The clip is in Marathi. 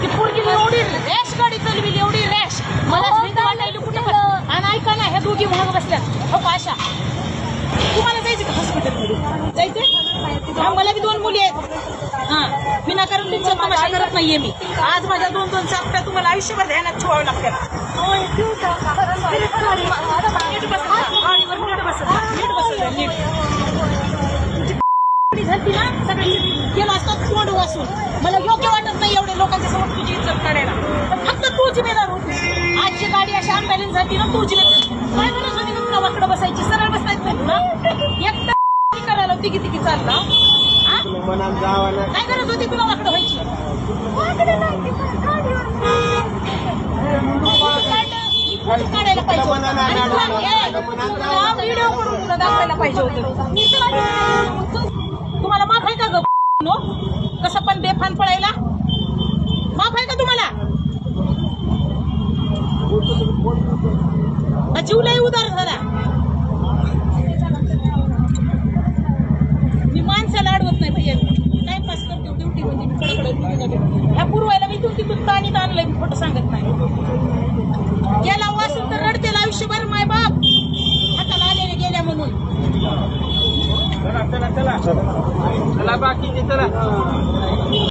ती पोरगी एवढी रॅश गाडी चालविली, एवढी रॅश मला भीती वाटायली कुठे पण. आणि ऐका ना, ह्या दोघी महाग बसल्यात हो अशा. तुम्हाला जायचं का हॉस्पिटलमध्ये जायचंय? मला बी 2 मुली आहेत. हा, विनाकारण तुमचा तमाशा करत नाहीये मी. आज माझ्या 2-2 चापट्या तुम्हाला आयुष्यभर ध्यानात ठेवावं लागतात. झाली ना सगळी गेलो असतात तोंड वाचून. मला योग्य वाटत नाही एवढे लोकांच्या समोर तुझी इज्जत काढायला. पण फक्त तू जिम्मेदार होती. आजची गाडी अशी अँबॅलन्स झाली ना, तू जिम्मेदार. काय गरज होती तुला वाकडं बसायची? सरळ बसायचं नाही ना. एकटा करायला तिघी चालला. काय गरज होती तुला वाकडं व्हायची? काढायला पाहिजे व्हिडिओ करून तुला दाखवायला पाहिजे होतं. तुम्हाला माफ आहे का ग? कसं पण बेफान पडायला माफ आहे का तुम्हाला? जीवलाही उदार झाला. मी माणसाला अडवत नाही भैया. टाइमपास करते ड्युटी म्हणजे मी कडकडे ह्या पूर्वायला मी तिथून ताणीत आणलंय. मी खोटं सांगत नाही. गेला वासून तर रडतेला आयुष्यभर माय बाप हाताला आलेले गेल्या म्हणून. चला बाकीचे चला.